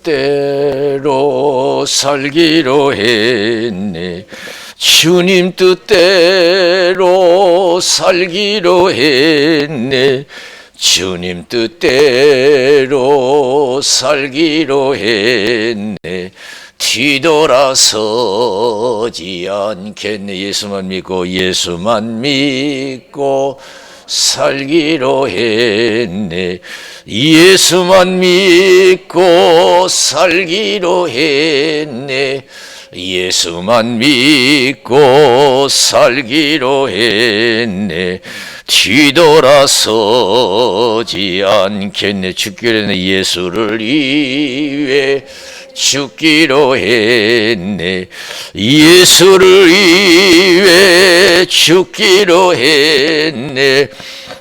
뜻대로 살기로 했네. 주님 뜻대로 살기로 했네. 주님 뜻대로 살기로 했네. 뒤돌아서지 않겠네. 예수만 믿고 살기로 했네. 예수만 믿고 살기로 했네. 예수만 믿고 살기로 했네. 뒤돌아서지 않겠네. 죽기로 했네. 예수를 위해 죽기로 했네. 예수를 위해 죽기로 했네.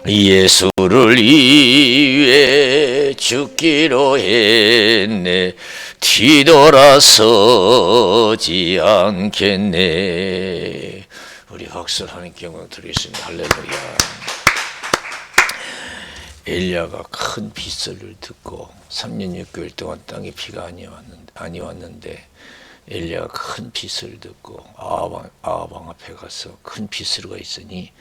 예수를 위해 죽기로 했네. 뒤돌아서지 않겠네. 우리 박수를 하나님께 영광 드리겠습니다. 할렐루야. 엘리야가 큰 빗소리를 듣고 3년 6개월 동안 땅에 비가 아니 왔는데 엘리야가 큰 빗소리를 듣고 아합 왕 앞에 가서 큰 빗소리가 있으니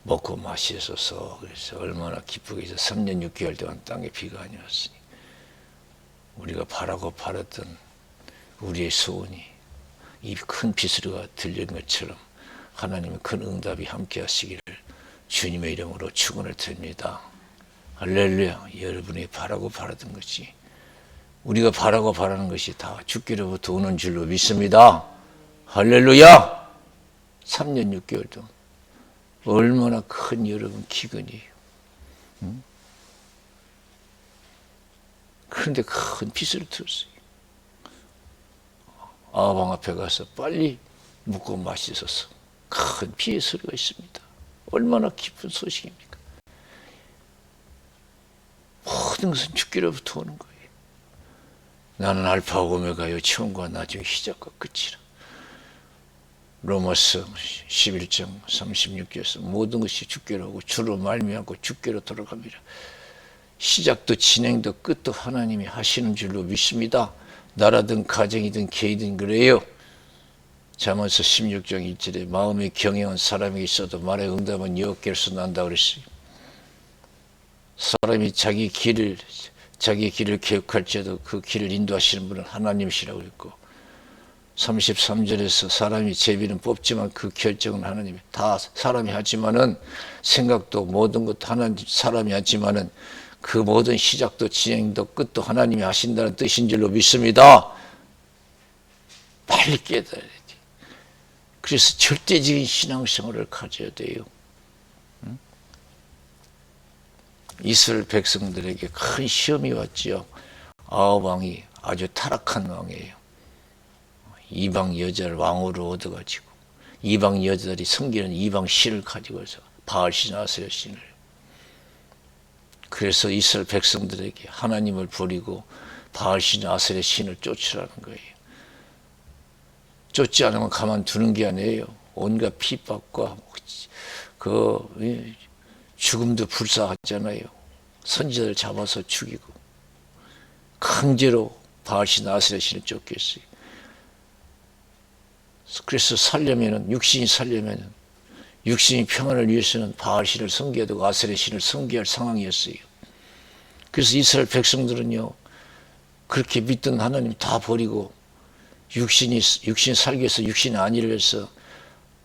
먹고 마시소서. 그래서 얼마나 기쁘게 해서 3년 6개월 동안 땅에 비가 아니 왔으니 우리가 바라고 바랐던 우리의 소원이 이 큰 빗소리가 들린 것처럼 하나님의 큰 응답이 함께 하시기를 주님의 이름으로 축원을 드립니다. 할렐루야. 여러분이 바라고 바라던 것이, 우리가 바라고 바라는 것이 다 주께로부터 오는 줄로 믿습니다. 할렐루야. 3년 6개월 동안 얼마나 큰 여러분 기근이에요. 그런데 큰 빗을 들었어요. 아합 왕 앞에 가서 빨리 묵고 마시소서. 큰 비의 소리가 있습니다. 얼마나 기쁜 소식입니까? 모든 것은 주께로부터 오는 거예요. 나는 알파 오메가요, 처음과 나중에 시작과 끝이라. 로마서 11장 36절에서 모든 것이 주께로 오고 주로 말미암고 주께로 돌아갑니다. 시작도 진행도 끝도 하나님이 하시는 줄로 믿습니다. 나라든 가정이든 개이든 그래요. 잠언서 16장 1절에 마음이 경영한 사람이 있어도 말의 응답은 여호와께로서 난다 그랬어요. 사람이 자기 길을 계획할지라도 그 길을 인도하시는 분은 하나님이시라고 했고, 33절에서 사람이 제비는 뽑지만 그 결정은 하나님이, 다 사람이 하지만은 생각도 모든 것도 사람이 하지만은 그 모든 시작도 진행도 끝도 하나님이 하신다는 뜻인 줄로 믿습니다. 빨리 깨달아야 돼. 그래서 절대적인 신앙생활을 가져야 돼요. 이스라엘 백성들에게 큰 시험이 왔지요. 아합 왕이 아주 타락한 왕이에요. 이방 여자를 왕으로 얻어가지고 이방 여자들이 섬기는 이방 신을 가지고서 바알신, 아세라 신을. 그래서 이스라엘 백성들에게 하나님을 버리고 바알신, 아세라 신을 쫓으라는 거예요. 쫓지 않으면 가만두는 게 아니에요. 온갖 핍박과 죽음도 불사하잖아요. 선지자를 잡아서 죽이고 강제로 바알신, 아세라 신을 쫓겼어요. 그래서 육신이 살려면은, 육신이 평안을 위해서는 바알신을 섬겨야 되고 아세라 신을 섬겨야 할 상황이었어요. 그래서 이스라엘 백성들은요, 그렇게 믿던 하나님 다 버리고 육신 살기 위해서 육신이 아니를 해서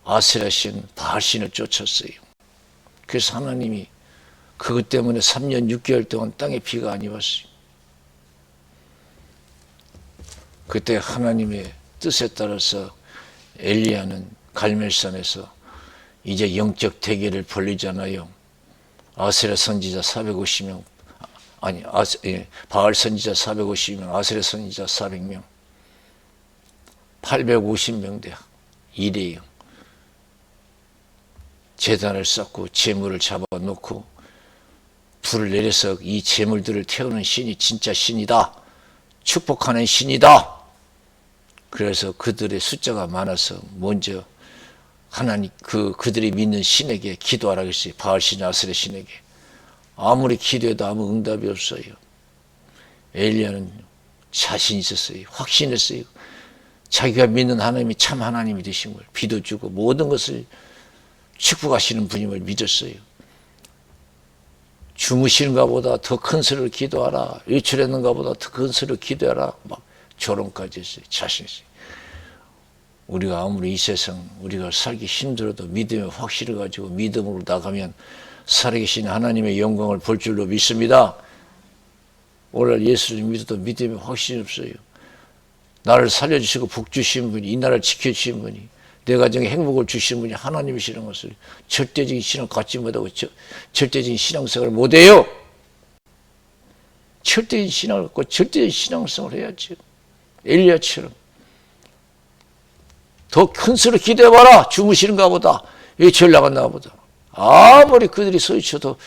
아세라 신, 바알신을 쫓았어요. 그래서 하나님이 그것 때문에 3년 6개월 동안 땅에 비가 아니 왔어요. 그때 하나님의 뜻에 따라서 엘리야는 갈멜산에서 이제 영적 대계를 벌리잖아요. 아세라 선지자 450명, 바알 선지자 450명, 아세라 선지자 400명, 850명대 이래요. 제단을 쌓고 제물을 잡아놓고 불을 내려서 이 제물들을 태우는 신이 진짜 신이다, 축복하는 신이다. 그래서 그들의 숫자가 많아서 먼저 하나님 그들이 믿는 신에게 기도하라고 했어요. 바알신, 아세라 신에게. 아무리 기도해도 아무 응답이 없어요. 엘리야는 자신 있었어요. 확신했어요. 자기가 믿는 하나님이 참 하나님이 되신 걸, 비도 주고 모든 것을 축복하시는 분임을 믿었어요. 주무시는 것보다 더 큰 소리로 기도하라, 외출했는 것보다 더 큰 소리로 기도하라, 막 조롱까지 했어요. 자신 있어요. 우리가 아무리 이 세상 우리가 살기 힘들어도 믿음의 확신을 가지고 믿음으로 나가면 살아계신 하나님의 영광을 볼 줄로 믿습니다. 오늘 예수를 믿어도 믿음의 확신이 없어요. 나를 살려주시고 복 주신 분이, 이 나라를 지켜주신 분이, 내 가정에 행복을 주시는 분이 하나님이시는 것을 절대적인 신앙을 갖지 못하고 절대적인 신앙생활을 못해요. 절대적인 신앙을 갖고 절대적인 신앙생활을 해야지. 엘리야처럼 더 큰 소리로 기도해봐라. 주무시는가 보다, 외출 나간가 보다. 아무리 그들이 소리쳐도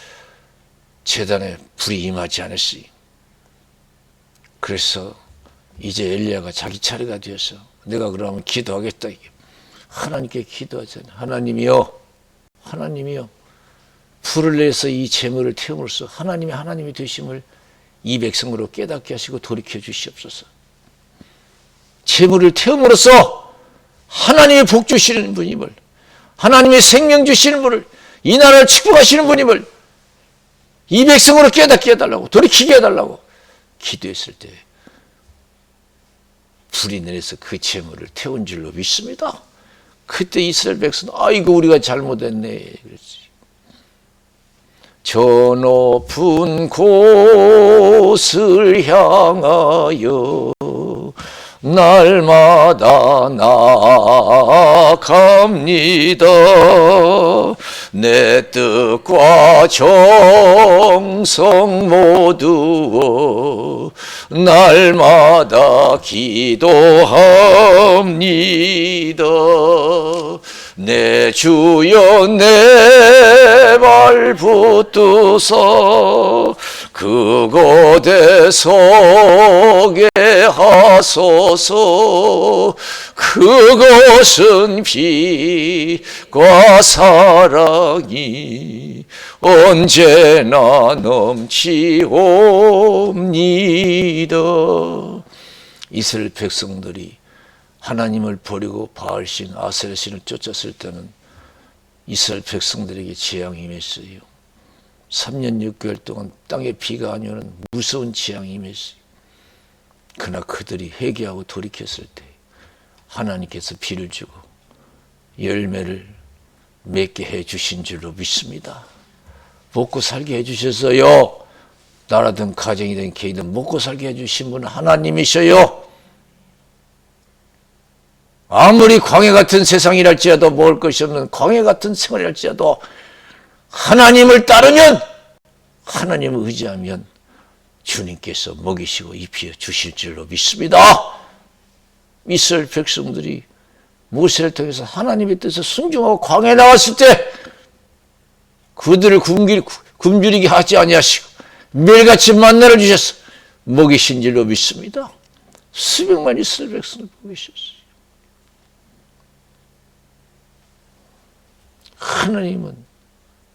제단에 불이 임하지 않았어요. 그래서 이제 엘리야가 자기 차례가 되어서 내가 그러면 기도하겠다. 이게 하나님께 기도하잖아요. 하나님이여, 하나님이여, 불을 내서 이 재물을 태움으로써 하나님이 되심을 이 백성으로 깨닫게 하시고 돌이켜 주시옵소서. 재물을 태움으로써 하나님의 복 주시는 분임을, 하나님의 생명 주시는 분을, 이 나라를 축복하시는 분임을 이 백성으로 깨닫게 해달라고, 돌이키게 해달라고 기도했을 때 불이 내려서 그 재물을 태운 줄로 믿습니다. 그때 이스라엘 백성은 아이고 우리가 잘못했네 그랬지. 저 높은 곳을 향하여 날마다 나아갑니다. 내 뜻과 정성 모두 날마다 기도합니다. 내 주여 내 발 붙드사 그곳에 서게 하소서. 그것은 빛과 사랑이 언제나 넘치옵니다. 이스라엘 백성들이 하나님을 버리고 바알신 아세라신을 쫓았을 때는 이스라엘 백성들에게 재앙이 임했어요. 3년 6개월 동안 땅에 비가 안 오는 무서운 재앙이 임했어요. 그러나 그들이 회개하고 돌이켰을 때 하나님께서 비를 주고 열매를 맺게 해주신 줄로 믿습니다. 먹고 살게 해주셨어요. 나라든 가정이든 개인든 먹고 살게 해주신 분은 하나님이셔요. 아무리 광해 같은 세상이랄지라도, 먹을 것이 없는 광해 같은 생활이랄지라도 하나님을 따르면, 하나님을 의지하면 주님께서 먹이시고 입혀 주실 줄로 믿습니다. 이스라엘 백성들이 모세를 통해서 하나님의 뜻을 순종하고 광야에 나왔을 때 그들을 굶주리게 하지 아니하시고 매일같이 만나를 주셔서 먹이신 줄로 믿습니다. 수백만 이스라엘 백성을 먹이셨어요. 하나님은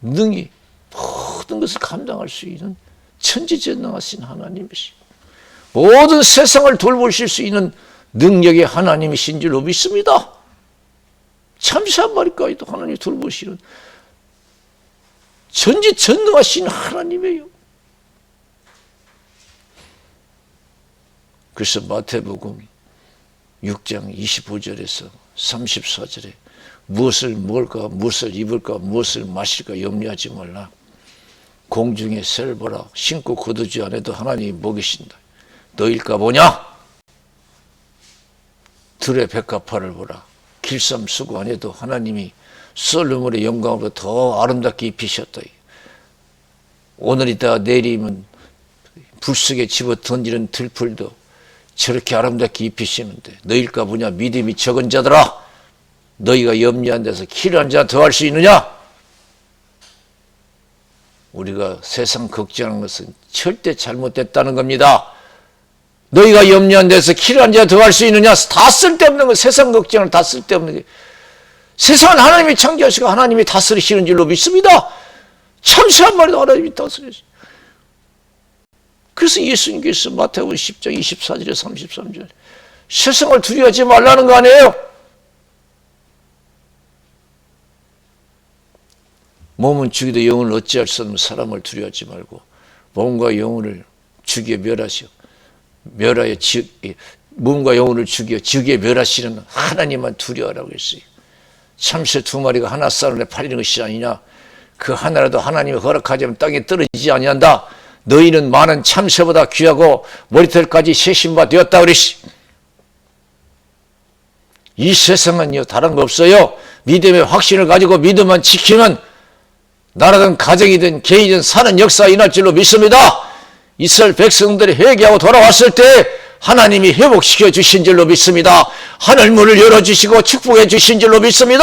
능히 모든 것을 감당할 수 있는 천지전능하신 하나님이시고 모든 세상을 돌보실 수 있는 능력의 하나님이신 줄로 믿습니다. 잠시 한 마리까지도 하나님이 돌보시는 전지전능하신 하나님이에요. 그래서 마태복음 6장 25절에서 34절에 무엇을 먹을까, 무엇을 입을까, 무엇을 마실까 염려하지 말라. 공중의 새를 보라. 신고 거두지 않아도 하나님이 먹이신다. 너일까 보냐? 들의 백합화를 보라. 길쌈 수고 안 해도 하나님이 솔로몬의 영광으로 더 아름답게 입히셨다. 오늘 있다가 내일이면 불 속에 집어 던지는 들풀도 저렇게 아름답게 입히시는데 너일까 보냐? 믿음이 적은 자들아, 너희가 염려한 데서 키를 한 자 더 할 수 있느냐? 우리가 세상 걱정하는 것은 절대 잘못됐다는 겁니다. 너희가 염려한 데서 키를 한 자 더 할 수 있느냐? 다 쓸데없는 거, 세상 걱정은 다 쓸데없는 게. 세상은 하나님이 창조하시고 하나님이 다스리시는 줄로 믿습니다. 참새 한 마리도 하나님이 다스리시. 그래서 예수님께서 마태복음 10장 24절에 33절 세상을 두려워하지 말라는 거 아니에요? 몸은 죽이도 영혼을 어찌할 수 없는 사람을 두려워하지 말고 몸과 영혼을 죽여 멸하시오. 몸과 영혼을 죽여 지옥에 멸하시는 하나님만 두려워하라고 했어요. 참새 2마리가 하나 쌀에 팔리는 것이 아니냐. 그 하나라도 하나님이 허락하지 않으면 땅에 떨어지지 아니한다. 너희는 많은 참새보다 귀하고 머리털까지 세신바 되었다 그랬시. 이 세상은요 다른 거 없어요. 믿음의 확신을 가지고 믿음만 지키면 나라든 가정이든 개인이든 사는 역사가 일어날 줄로 믿습니다. 이스라엘 백성들이 회개하고 돌아왔을 때 하나님이 회복시켜 주신 줄로 믿습니다. 하늘문을 열어주시고 축복해 주신 줄로 믿습니다.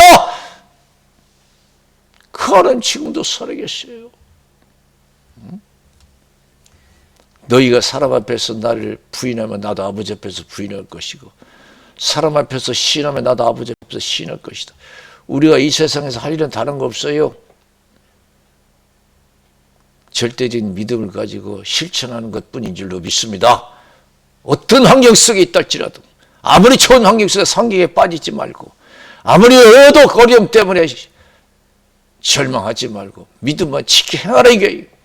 그 하나님 지금도 살아계세요. 너희가 사람 앞에서 나를 부인하면 나도 아버지 앞에서 부인할 것이고 사람 앞에서 시인하면 나도 아버지 앞에서 시인할 것이다. 우리가 이 세상에서 할 일은 다른 거 없어요. 절대적인 믿음을 가지고 실천하는 것뿐인 줄로 믿습니다. 어떤 환경 속에 있다 할지라도 아무리 좋은 환경 속에 상경에 빠지지 말고 아무리 어도 어려움 때문에 절망하지 말고 믿음만 지키 행하라 이거예요.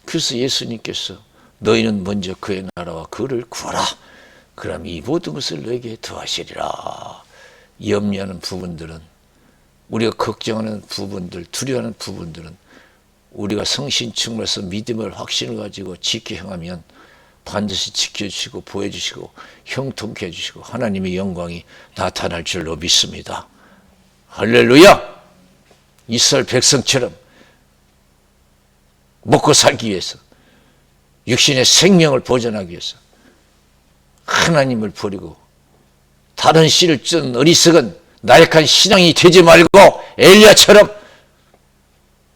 그래서 예수님께서 너희는 먼저 그의 나라와 그를 구하라. 그럼 이 모든 것을 너에게 더하시리라. 염려하는 부분들은 우리가 걱정하는 부분들, 두려워하는 부분들은 우리가 성신충만해서 믿음을 확신을 가지고 지켜 행하면 반드시 지켜주시고 보여주시고 형통케 해주시고 하나님의 영광이 나타날 줄로 믿습니다. 할렐루야! 이스라엘 백성처럼 먹고 살기 위해서 육신의 생명을 보존하기 위해서 하나님을 버리고 다른 씨를 쫓는 어리석은 나약한 신앙이 되지 말고 엘리야처럼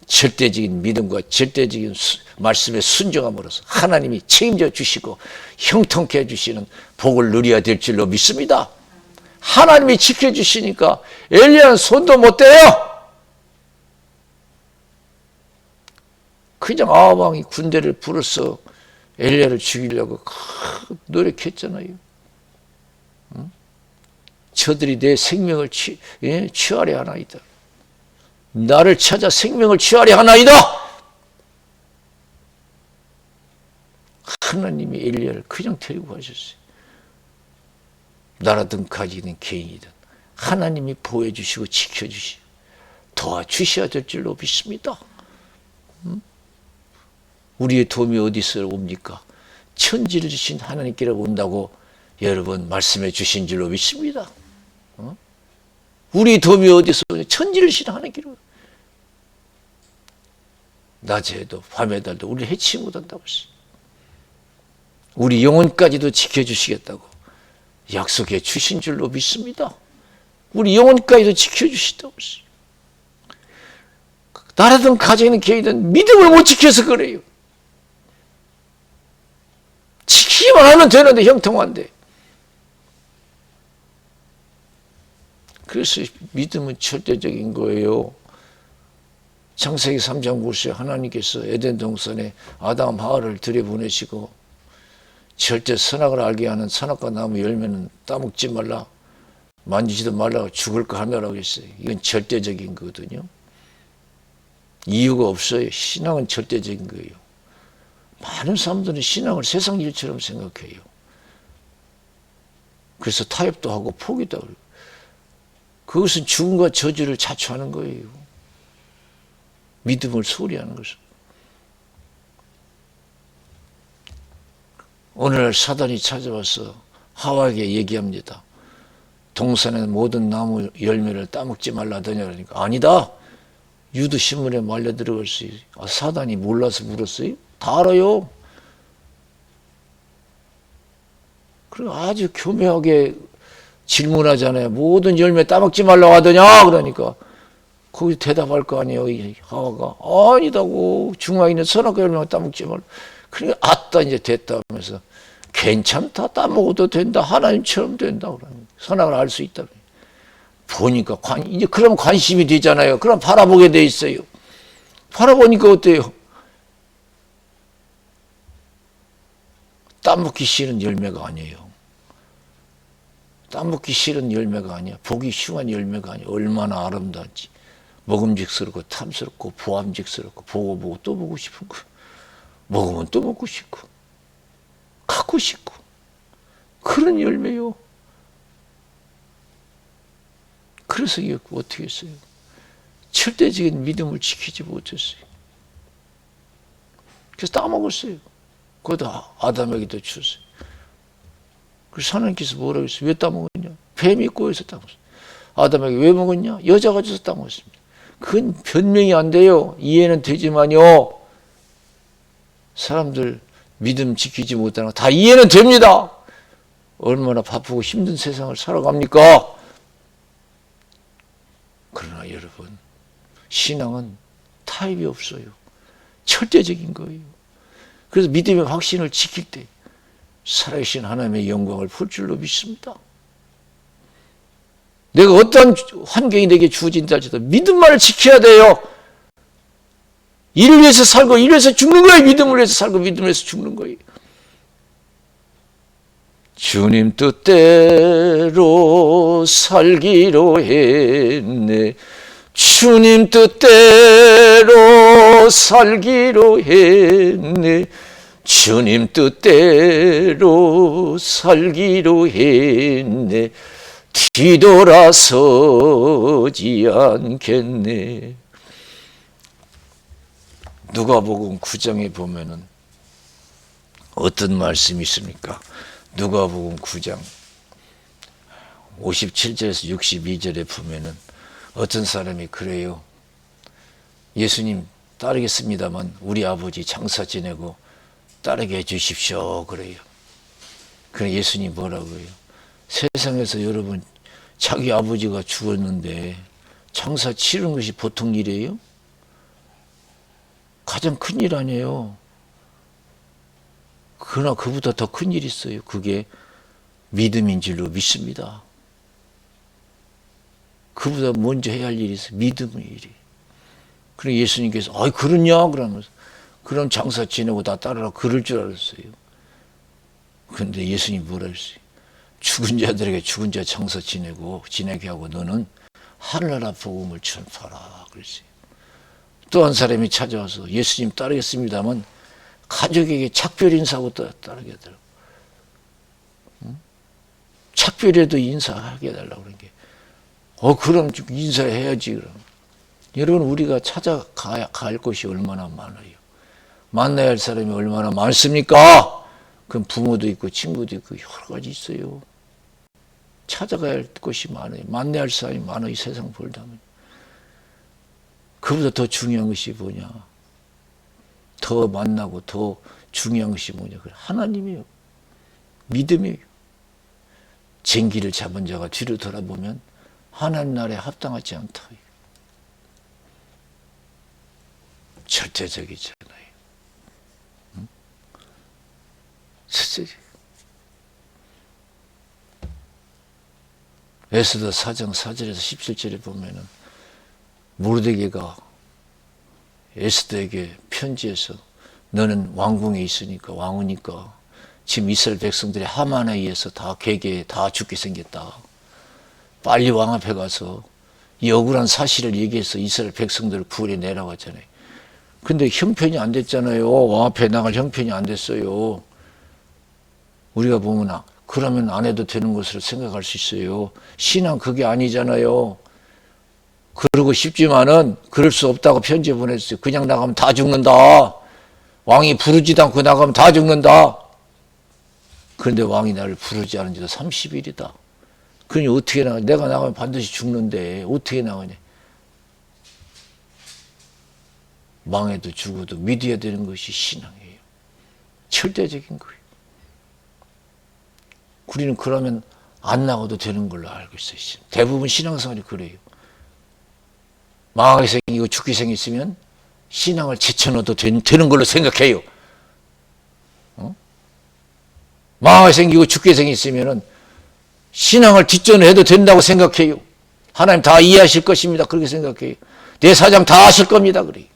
절대적인 믿음과 절대적인 말씀에 순종함으로써 하나님이 책임져 주시고 형통케 해주시는 복을 누려야 될 줄로 믿습니다. 하나님이 지켜주시니까 엘리야는 손도 못 대요. 그냥 아합 왕이 군대를 불어서 엘리야를 죽이려고 노력했잖아요. 저들이 내 생명을 취하려 하나이다. 나를 찾아 생명을 취하려 하나이다. 하나님이 엘리야를 그냥 데리고 가셨어요. 나라든 가지든 개인이든 하나님이 보호해주시고 지켜주시고 도와주셔야 될 줄로 믿습니다. 우리의 도움이 어디서 옵니까? 천지를 주신 하나님께로 온다고 여러분 말씀해 주신 줄로 믿습니다. 우리의 도움이 어디서 오냐? 천지를 주신 하나님께로. 낮에도 밤에도 우리를 해치지 못한다고 했어요. 우리 영혼까지도 지켜주시겠다고 약속해 주신 줄로 믿습니다. 우리 영혼까지도 지켜주신다고 했어요. 나라든 가정이든 개인이든 믿음을 못 지켜서 그래요. 지키기만 하면 되는데 형통한데. 그래서 믿음은 절대적인 거예요. 창세기 3장 9절에 하나님께서 에덴 동산에 아담 하와를 들여보내시고 절대 선악을 알게 하는 선악과 나무 열매는 따먹지 말라, 만지지도 말라고 죽을 거 하며라고 했어요. 이건 절대적인 거거든요. 이유가 없어요. 신앙은 절대적인 거예요. 많은 사람들은 신앙을 세상 일처럼 생각해요. 그래서 타협도 하고 포기도 하고. 그것은 죽음과 저주를 자초하는 거예요. 믿음을 소홀히 하는 것은. 오늘날 사단이 찾아와서 하와에게 얘기합니다. 동산의 모든 나무 열매를 따먹지 말라더냐 그러니까 아니다. 유두 신문에 말려 들어갔어요. 사단이 몰라서 물었어요? 다 알아요. 그리고 아주 교묘하게 질문하잖아요. 모든 열매 따먹지 말라고 하더냐 그러니까 거기 대답할 거 아니에요. 하와가 아니다고 중앙에 있는 선악과 열매만 따먹지 말라. 그러니까 아따 이제 됐다 하면서 괜찮다 따먹어도 된다 하나님처럼 된다 그러니까 선악을 알 수 있다. 보니까 이제 그럼 관심이 되잖아요. 그럼 바라보게 돼 있어요. 바라보니까 어때요? 따먹기 싫은 열매가 아니에요. 따먹기 싫은 열매가 아니야. 보기 흉한 열매가 아니야. 얼마나 아름다운지. 먹음직스럽고 탐스럽고 보암직스럽고 보고 또 보고 싶은 거. 먹으면 또 먹고 싶고 갖고 싶고 그런 열매요. 그래서 이게 어떻게 했어요? 절대적인 믿음을 지키지 못했어요. 그래서 따먹었어요. 그거다 아담에게도 줬어요. 그래서 하나님께서 뭐라고 했어요? 왜 따먹었냐? 뱀이 꼬여서 따먹었어요. 아담에게 왜 먹었냐? 여자가 줘서 따먹었습니다. 그건 변명이 안 돼요. 이해는 되지만요. 사람들 믿음 지키지 못하는 거 다 이해는 됩니다. 얼마나 바쁘고 힘든 세상을 살아갑니까? 그러나 여러분, 신앙은 타입이 없어요. 절대적인 거예요. 그래서 믿음의 확신을 지킬 때 살아계신 하나님의 영광을 볼 줄로 믿습니다. 내가 어떠한 환경이 내게 주어진다 할지라도 믿음만을 지켜야 돼요. 이를 위해서 살고 이를 위해서 죽는 거예요. 믿음을 위해서 살고 믿음을 위해서 죽는 거예요. 주님 뜻대로 살기로 했네. 주님 뜻대로 살기로 했네. 주님 뜻대로 살기로 했네. 뒤돌아서지 않겠네. 누가복음 9장에 보면은 어떤 말씀이 있습니까? 누가복음 9장 57절에서 62절에 보면은 어떤 사람이 그래요. 예수님 따르겠습니다만 우리 아버지 장사 지내고 따르게 해주십시오. 그래요. 그래 예수님 뭐라고 해요? 세상에서 여러분 자기 아버지가 죽었는데 장사 치르는 것이 보통 일이에요? 가장 큰 일 아니에요. 그러나 그보다 더 큰 일이 있어요. 그게 믿음인 줄로 믿습니다. 그보다 먼저 해야 할 일이 있어요. 믿음의 일이. 그래 예수님께서 그러냐? 그러면서 그럼 장사 지내고 다 따르라 그럴 줄 알았어요. 그런데 예수님 뭐라 했어요? 죽은 자들에게 죽은 자 장사 지내게 하고 너는 하늘나라 복음을 전파하라 그랬어요. 또 한 사람이 찾아와서 예수님 따르겠습니다만 가족에게 작별 인사하고 따르게 하더라고. 작별에도 인사하게 해달라고 그런 게. 그럼 좀 인사해야지. 그럼. 여러분 우리가 찾아가야 갈 곳이 얼마나 많아요. 만나야 할 사람이 얼마나 많습니까? 그럼 부모도 있고 친구도 있고 여러 가지 있어요. 찾아가야 할 곳이 많아요. 만나야 할 사람이 많아요. 이 세상 벌다 보면. 그보다 더 중요한 것이 뭐냐? 더 만나고 더 중요한 것이 뭐냐? 하나님이에요. 믿음이에요. 쟁기를 잡은 자가 뒤로 돌아보면 하나님 나라에 합당하지 않다. 절대적이잖아요. 에스더 4장 4절에서 17절에 보면은 모르드게가 에스더에게 편지해서 너는 왕궁에 있으니까 왕이니까 지금 이스라엘 백성들이 하만에 의해서 다 괴계에 다 죽게 생겼다. 빨리 왕 앞에 가서 이 억울한 사실을 얘기해서 이스라엘 백성들을 구원해내라고 하잖아요. 근데 형편이 안 됐잖아요. 왕 앞에 나갈 형편이 안 됐어요. 우리가 보면 그러면 안 해도 되는 것으로 생각할 수 있어요. 신앙 그게 아니잖아요. 그러고 싶지만은 그럴 수 없다고 편지 보냈어요. 그냥 나가면 다 죽는다. 왕이 부르지도 않고 나가면 다 죽는다. 그런데 왕이 나를 부르지 않은 지도 30일이다. 그러니 어떻게 나가? 내가 나가면 반드시 죽는데 어떻게 나가냐? 망해도 죽어도 믿어야 되는 것이 신앙이에요. 절대적인 거예요. 우리는 그러면 안 나가도 되는 걸로 알고 있어요. 대부분 신앙생활이 그래요. 망하게 생기고 죽게 생겼으면 신앙을 제쳐넣어도 되는 걸로 생각해요. 망하게 생기고 죽게 생겼으면 신앙을 뒷전해도 된다고 생각해요. 하나님 다 이해하실 것입니다. 그렇게 생각해요. 내 사정 다 하실 겁니다. 그래요.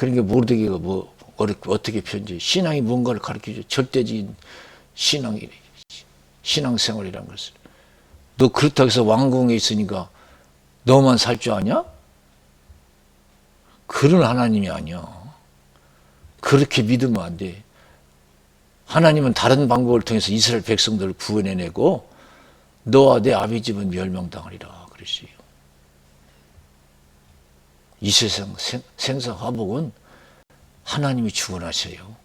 그러니까 모르드게가 뭐 어떻게 편지 신앙이 뭔가를 가르쳐줘. 절대적인 신앙생활이란 것을. 너 그렇다고 해서 왕궁에 있으니까 너만 살 줄 아냐? 그런 하나님이 아니야. 그렇게 믿으면 안 돼. 하나님은 다른 방법을 통해서 이스라엘 백성들을 구원해내고 너와 내 아비 집은 멸망당하리라 그랬어요. 이 세상 생사화복은 하나님이 주관하세요.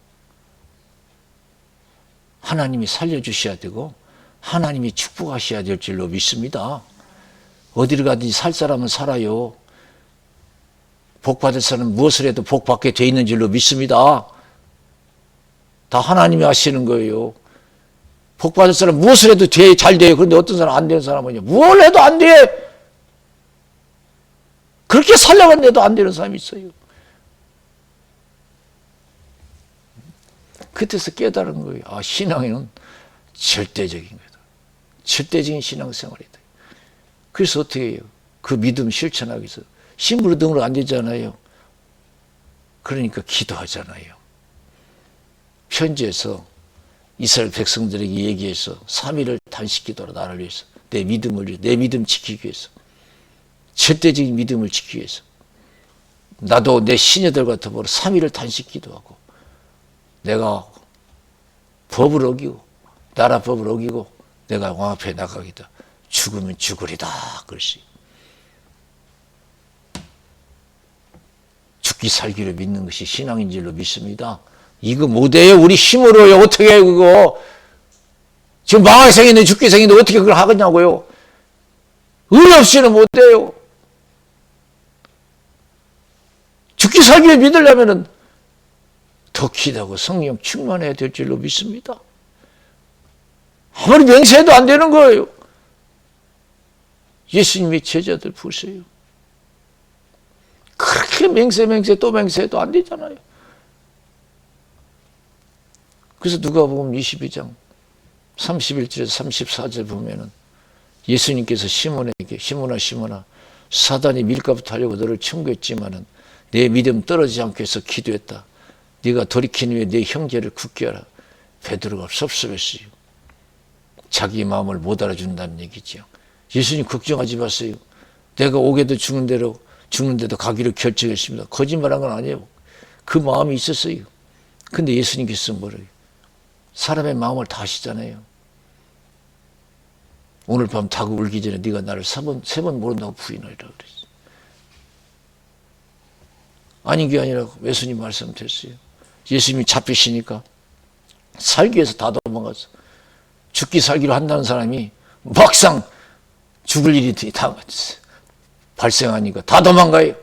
하나님이 살려주셔야 되고 하나님이 축복하셔야 될 줄로 믿습니다. 어디를 가든지 살 사람은 살아요. 복받을 사람은 무엇을 해도 복받게 돼 있는 줄로 믿습니다. 다 하나님이 하시는 거예요. 복받을 사람은 무엇을 해도 잘 돼요. 그런데 어떤 사람 안 되는 사람은요. 뭘 해도 안 돼. 그렇게 살려갔는데도 안 되는 사람이 있어요. 그때서 깨달은 거예요. 아, 신앙에는 절대적인 거다. 절대적인 신앙생활이다. 그래서 어떻게 해요? 그 믿음 실천하기 위해서 심부름으로 안 되잖아요. 그러니까 기도하잖아요. 편지에서 이스라엘 백성들에게 얘기해서 3일을 단식 기도하라. 나를 위해서. 내 믿음 지키기 위해서. 절대적인 믿음을 지키기 위해서. 나도 내 시녀들과 더불어 3일을 단식 기도하고 내가 법을 어기고 나라 법을 어기고 내가 왕 앞에 나가기다. 죽으면 죽으리다. 그것이 죽기 살기를 믿는 것이 신앙인 줄로 믿습니다. 이거 못해요. 우리 힘으로요. 어떻게 해요 그거. 지금 망할 생인데 죽기 생인데 어떻게 그걸 하겠냐고요. 의 없이는 못해요. 죽기 살기를 믿으려면은 더 기도하고 성령 충만해야 될 줄로 믿습니다. 아무리 맹세해도 안 되는 거예요. 예수님의 제자들 보세요. 그렇게 맹세 또 맹세해도 안 되잖아요. 그래서 누가복음 22장 31절에서 34절 보면은 예수님께서 시몬에게 시몬아 사단이 밀가부터 하려고 너를 청구했지만은 내 믿음 떨어지지 않게 해서 기도했다. 네가 돌이킨 후에 네 형제를 굳게 하라. 베드로가 섭섭했어요. 자기 마음을 못 알아준다는 얘기죠. 예수님 걱정하지 마세요. 내가 오게도 죽는데도 가기로 결정했습니다. 거짓말한 건 아니에요. 그 마음이 있었어요. 근데 예수님께서 뭐래요? 사람의 마음을 다 아시잖아요. 오늘 밤 닭이 울기 전에 네가 나를 세 번 모른다고 부인하리라 그랬어요. 아닌 게 아니라 예수님 말씀드렸어요. 예수님이 잡히시니까 살기 위해서 다 도망갔어. 죽기 살기로 한다는 사람이 막상 죽을 일이 다 발생하니까 다 도망가요.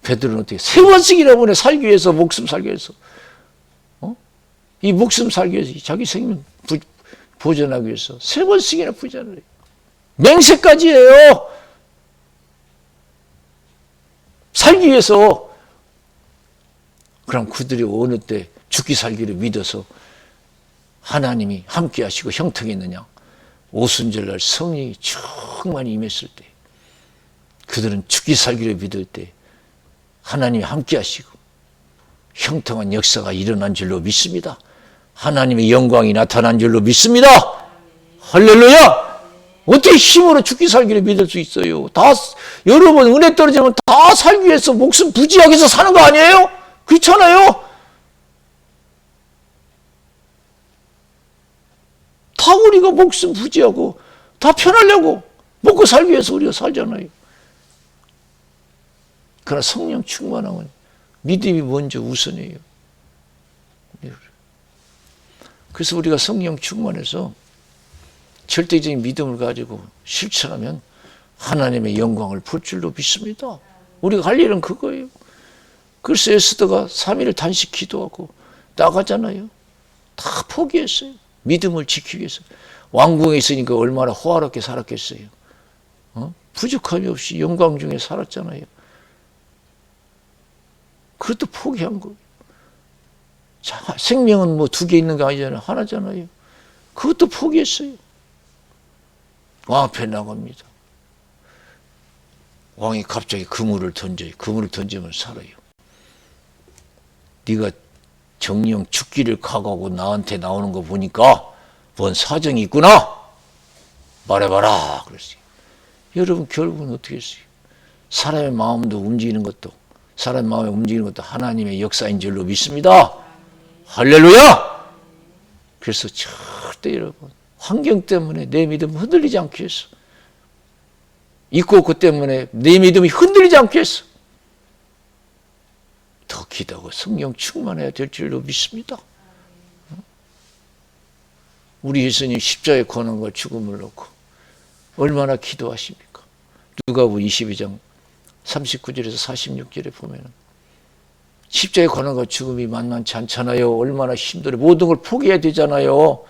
베드로는 어떻게 3번씩이나 보내. 살기 위해서, 목숨 살기 위해서. 이 목숨 살기 위해서, 자기 생명 보존하기 위해서 3번씩이나 부전을 해요. 맹세까지 해요. 살기 위해서. 그럼 그들이 어느 때 죽기 살기를 믿어서 하나님이 함께 하시고 형통했느냐? 오순절날 성령이 충만히 임했을 때 그들은 죽기 살기를 믿을 때 하나님이 함께 하시고 형통한 역사가 일어난 줄로 믿습니다. 하나님의 영광이 나타난 줄로 믿습니다. 할렐루야! 어떻게 힘으로 죽기 살기를 믿을 수 있어요? 여러분 은혜 떨어지면 다 살기 위해서 목숨 부지하기 위해서 사는 거 아니에요? 그렇잖아요? 다 우리가 목숨 부지하고 다 편하려고 먹고 살기 위해서 우리가 살잖아요. 그러나 성령 충만함은 믿음이 먼저 우선이에요. 그래서 우리가 성령 충만해서 절대적인 믿음을 가지고 실천하면 하나님의 영광을 볼 줄로 믿습니다. 우리가 할 일은 그거예요. 그래서 에스더가 3일을 단식 기도하고 나가잖아요. 다 포기했어요. 믿음을 지키기 위해서. 왕궁에 있으니까 얼마나 호화롭게 살았겠어요. 부족함이 없이 영광 중에 살았잖아요. 그것도 포기한 거예요. 자, 생명은 뭐 2개 있는 게 아니잖아요. 하나잖아요. 그것도 포기했어요. 왕 앞에 나갑니다. 왕이 갑자기 그물을 던져요. 그물을 던지면 살아요. 네가 정령 죽기를 각오하고 나한테 나오는 거 보니까 뭔 사정이 있구나. 말해봐라. 그랬어요. 여러분 결국은 어떻게 했어요? 사람의 마음도 움직이는 것도 사람의 마음이 움직이는 것도 하나님의 역사인 줄로 믿습니다. 할렐루야! 그래서 절대 여러분 환경 때문에 내 믿음 흔들리지 않게 했어. 있고 없고 때문에 내 믿음이 흔들리지 않게 했어. 더 기도하고 성령 충만해야 될 줄로 믿습니다. 우리 예수님 십자가의 고난과 죽음을 놓고 얼마나 기도하십니까? 누가복음 22장 39절에서 46절에 보면 십자가의 고난과 죽음이 만만치 않잖아요. 얼마나 힘들어요. 모든 걸 포기해야 되잖아요.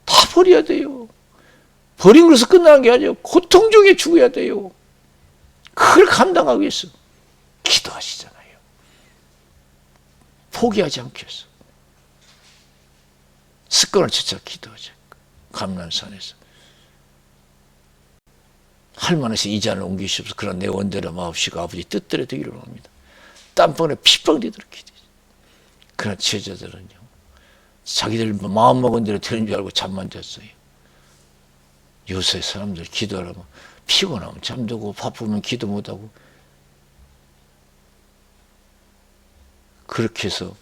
다 버려야 돼요. 버린 것에서 끝나는 게 아니에요. 고통 중에 죽어야 돼요. 그걸 감당하기 위해서 기도하시잖아요. 포기하지 않겠어. 습관을 찾아 기도하자. 감람산에서 할만해서 이 잔을 옮기시옵소서. 그러나 내 원대로 마옵시고 아버지 뜻대로 되기를 원합니다. 땀방울에 핏방울이도록 기도해. 그러나 제자들은요, 자기들 마음먹은 대로 되는 줄 알고 잠만 잤어요. 요새 사람들 기도하려면 피곤하면 잠들고 바쁘면 기도 못하고 그렇게 해서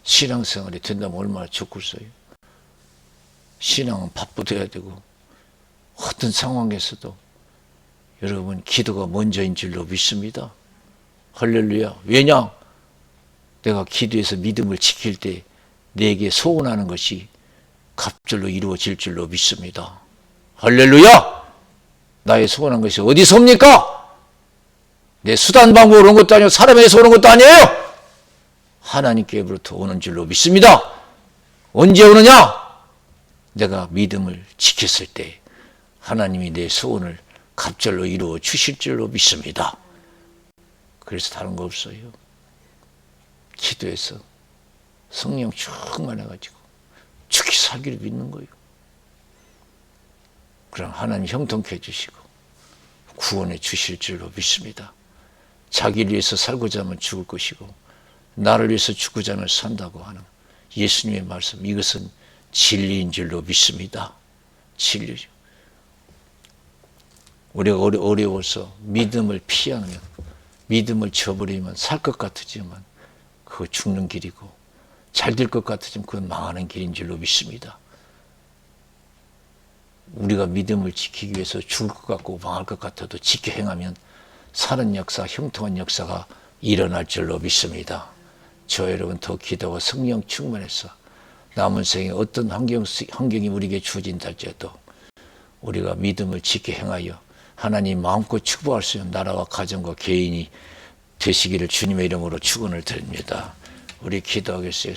신앙생활이 된다면 얼마나 좋겠어요. 신앙은 바쁘돼야 되고 어떤 상황에서도 여러분 기도가 먼저인 줄로 믿습니다. 할렐루야. 왜냐? 내가 기도해서 믿음을 지킬 때 내게 소원하는 것이 갑절로 이루어질 줄로 믿습니다. 할렐루야. 나의 소원한 것이 어디서 옵니까? 내 수단 방법으로 온 것도 아니고 사람에서 오는 것도 아니에요. 하나님께로부터 오는 줄로 믿습니다. 언제 오느냐? 내가 믿음을 지켰을 때 하나님이 내 소원을 갑절로 이루어 주실 줄로 믿습니다. 그래서 다른 거 없어요. 기도해서 성령 충만해가지고 죽기 살기를 믿는 거예요. 그럼 하나님 형통케 해주시고 구원해 주실 줄로 믿습니다. 자기를 위해서 살고자 하면 죽을 것이고 나를 위해서 죽고자 하면 산다고 하는 예수님의 말씀, 이것은 진리인 줄로 믿습니다. 진리죠. 우리가 어려워서 믿음을 피하면, 믿음을 저버리면 살 것 같으지만 그거 죽는 길이고 잘 될 것 같으지만 그건 망하는 길인 줄로 믿습니다. 우리가 믿음을 지키기 위해서 죽을 것 같고 망할 것 같아도 지켜 행하면 사는 역사, 형통한 역사가 일어날 줄로 믿습니다. 저 여러분 더 기도와 성령 충만해서 남은 생에 어떤 환경이 우리에게 주어진다 할지라도 우리가 믿음을 지켜 행하여 하나님 마음껏 축복할 수 있는 나라와 가정과 개인이 되시기를 주님의 이름으로 축원을 드립니다. 우리 기도하겠어요.